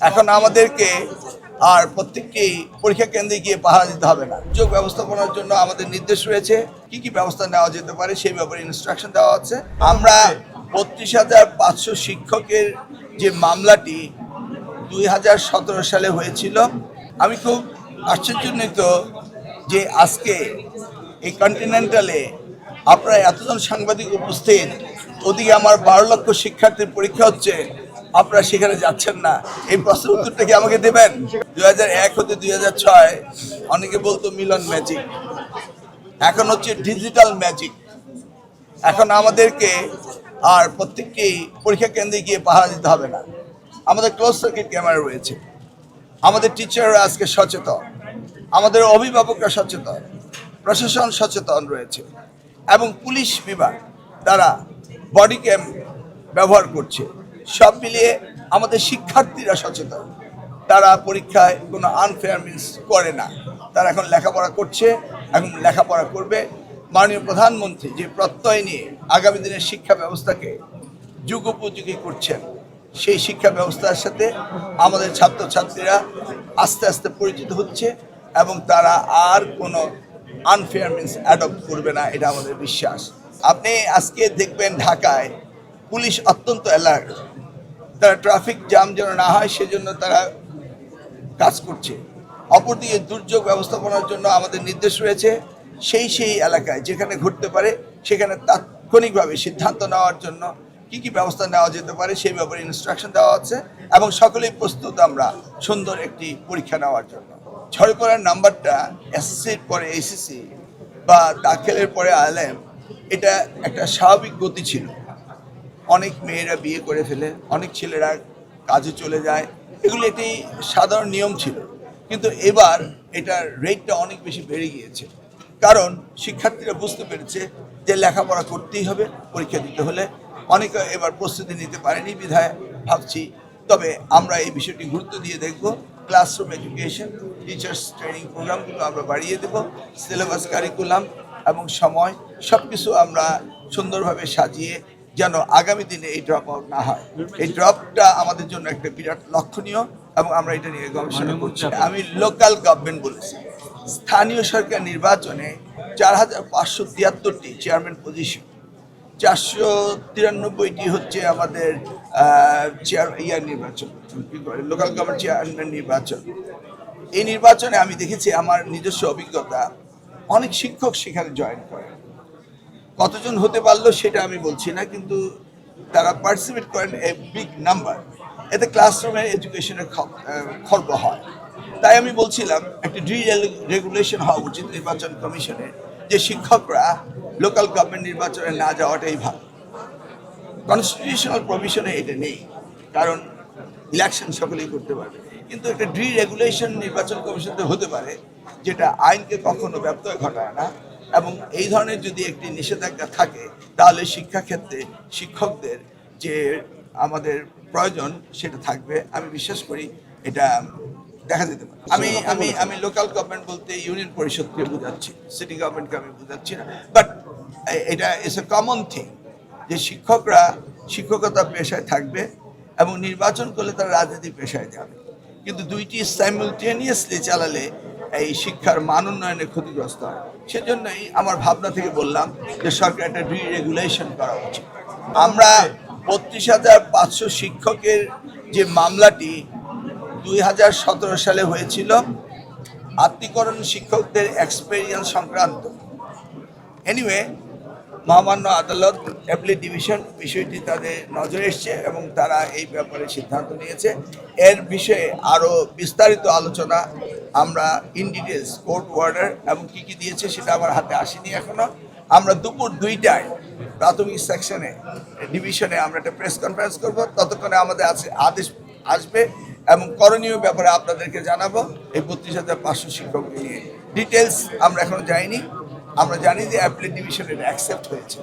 এখন আমাদেরকে আর প্রত্যেককেই পরীক্ষা কেন্দ্রে গিয়ে পাহারা দিতে হবে না। যোগ ব্যবস্থাপনার জন্য আমাদের নির্দেশ রয়েছে কি কি ব্যবস্থা নেওয়া যেতে পারে সেই ব্যাপারে ইনস্ট্রাকশন দেওয়া হচ্ছে। আমরা ৩২,৫০০ শিক্ষকের যে মামলাটি ২০১৭ সালে হয়েছিল, আমি খুব আশ্চর্যান্বিত যে আজকে এই কন্টিনেন্টালে আপনারা এতজন সাংবাদিক উপস্থিত, ওদিকে আমার ১২ লক্ষ শিক্ষার্থীর পরীক্ষা হচ্ছে, আপনারা সেখানে যাচ্ছেন না। এই প্রশ্নের উত্তরটা কি আমাকে দেবেন? ২০০১ হতে ২০০৬ অনেকে বলতো মিলন ম্যাজিক, এখন হচ্ছে ডিজিটাল ম্যাজিক। এখন আমাদেরকে আর প্রত্যেককেই পরীক্ষা কেন্দ্রে গিয়ে পাহারা দিতে হবে না। আমাদের ক্লোজ সার্কিট ক্যামেরা রয়েছে, আমাদের টিচাররা আজকে সচেতন, আমাদের অভিভাবকরা সচেতন, প্রশাসন সচেতন রয়েছে এবং পুলিশ বিভাগ তারা বডি ক্যাম ব্যবহার করছে। সব মিলিয়ে আমাদের শিক্ষার্থীরা সচেতন, তারা পরীক্ষায় কোনো আনফেয়ার মিন্স করে না। তারা এখন লেখাপড়া করছে এবং লেখাপড়া করবে। মাননীয় প্রধানমন্ত্রী যে প্রত্যয় নিয়ে আগামী দিনের শিক্ষা ব্যবস্থাকে যুগোপযোগী করছেন, সেই শিক্ষা ব্যবস্থার সাথে আমাদের ছাত্রছাত্রীরা আস্তে আস্তে পরিচিত হচ্ছে এবং তারা আর কোনো আনফেয়ার মিন্স অ্যাডপ্ট করবে না, এটা আমাদের বিশ্বাস। আপনি আজকে দেখবেন ঢাকায় পুলিশ অত্যন্ত অ্যালার্ট, তারা ট্রাফিক জ্যাম যেন না হয় সেজন্য তারা কাজ করছে। অপরদিকে দুর্যোগ ব্যবস্থাপনার জন্য আমাদের নির্দেশ রয়েছে সেই এলাকায় যেখানে ঘটতে পারে সেখানে তাৎক্ষণিকভাবে সিদ্ধান্ত নেওয়ার জন্য কি কি ব্যবস্থা নেওয়া যেতে পারে সেই ব্যাপারে ইনস্ট্রাকশন দেওয়া হচ্ছে এবং সকলেই প্রস্তুত আমরা সুন্দর একটি পরীক্ষা নেওয়ার জন্য। ছড়ে পড়ার নাম্বারটা এসএসসির পরে এইচএসসি বা দাখিলের পরে আইএলএম, এটা একটা স্বাভাবিক গতি ছিল। অনেক মেয়েরা বিয়ে করে ফেলে, অনেক ছেলেরা কাজে চলে যায়, এগুলো একটি সাধারণ নিয়ম ছিল। কিন্তু এবার এটার রেটটা অনেক বেশি বেড়ে গিয়েছে, কারণ শিক্ষার্থীরা বুঝতে পেরেছে যে লেখাপড়া করতেই হবে পরীক্ষা দিতে হলে। অনেকে এবার প্রস্তুতি নিতে পারেনি বিধায় ভাবছি, তবে আমরা এই বিষয়টি গুরুত্ব দিয়ে দেখব। ক্লাসরুম এডুকেশন, টিচার্স ট্রেনিং প্রোগ্রামগুলো আমরা বাড়িয়ে দেব, সিলেবাস কারিকুলাম এবং সময় সব কিছু আমরা সুন্দরভাবে সাজিয়ে যেন আগামী দিনে এই ড্রপ আউট না হয়। এই ড্রপটা আমাদের জন্য একটা বিরাট লক্ষণীয় এবং আমরা এটা নিয়ে গবেষণা করছি। আমি লোকাল গভর্নমেন্ট বলেছি, স্থানীয় সরকার নির্বাচনে ৪,৫৭৩টি চেয়ারম্যান পজিশন, ৪৯৩টি হচ্ছে আমাদের নির্বাচন, লোকাল গভর্নমেন্ট চেয়ারম্যান নির্বাচন। এই নির্বাচনে আমি দেখেছি আমার নিজস্ব অভিজ্ঞতা, অনেক শিক্ষক সেখানে জয়েন করে। কতজন হতে পারলো সেটা আমি বলছি না, কিন্তু তারা পার্টিসিপেট করেন এ বিগ নাম্বার। এতে ক্লাসরুমের এডুকেশনের খর্ব হয়। তাই আমি বলছিলাম একটা রেগুলেশন হওয়া উচিত নির্বাচন কমিশনের, যে শিক্ষকরা লোকাল গভর্নমেন্ট নির্বাচনে না যাওয়াটাই ভালো। কনস্টিটিউশনাল প্রভিশনে এটা নেই, কারণ ইলেকশন সকলেই করতে পারবে, কিন্তু একটা রেগুলেশন নির্বাচন কমিশনতে হতে পারে যেটা আইনকে কখনো ব্যত্যয় ঘটায় না। এবং এই ধরনের যদি একটি নিষেধাজ্ঞা থাকে তাহলে শিক্ষাক্ষেত্রে শিক্ষকদের যে আমাদের প্রয়োজন সেটা থাকবে। আমি বিশ্বাস করি এটা দেখা যেতে পারে। আমি লোকাল গভর্নমেন্ট বলতে ইউনিয়ন পরিষদকে বোঝাচ্ছি, সিটি গভর্নমেন্টকে আমি বোঝাচ্ছি না। বাট এটা ইজ এ কমন থিং যে শিক্ষকরা শিক্ষকতা পেশায় থাকবে এবং নির্বাচন করলে তারা রাজনীতি পেশায় যাবে, কিন্তু দুইটি সাইমultaneously চালালে এই শিক্ষার মান উন্নয়নে ক্ষতিগ্রস্ত হয়। সেজন্যই আমার ভাবনা থেকে বললাম যে সরকার একটা রেগুলেশন করা উচিত। আমরা ৩২,৫০০ শিক্ষকের যে মামলাটি ২০১৭ সালে হয়েছিল, আত্মীকরণ শিক্ষকদের এক্সপেরিয়েন্স সংক্রান্ত, এনিওয়ে মহামান্য আদালত অ্যাপিলেট ডিভিশন বিষয়টি তাদের নজরে এসছে এবং তারা এই ব্যাপারে সিদ্ধান্ত নিয়েছে। এর বিষয়ে আরও বিস্তারিত আলোচনা আমরা ইন ডিটেলস কোর্ট অর্ডার এবং কী কী দিয়েছে সেটা আমার হাতে আসেনি এখনও। আমরা দুপুর ২টায় প্রাথমিক সেকশনে ডিভিশনে আমরা একটা প্রেস কনফারেন্স করব, ততক্ষণে আমাদের আদেশ আসবে এবং করণীয় ব্যাপারে আপনাদেরকে জানাবো। এই ৩২,৫০০ শিক্ষককে নিয়ে ডিটেলস আমরা এখনো যাইনি, আমরা জানি যে অ্যাপিলেট ডিভিশন এটা অ্যাকসেপ্ট হয়েছে।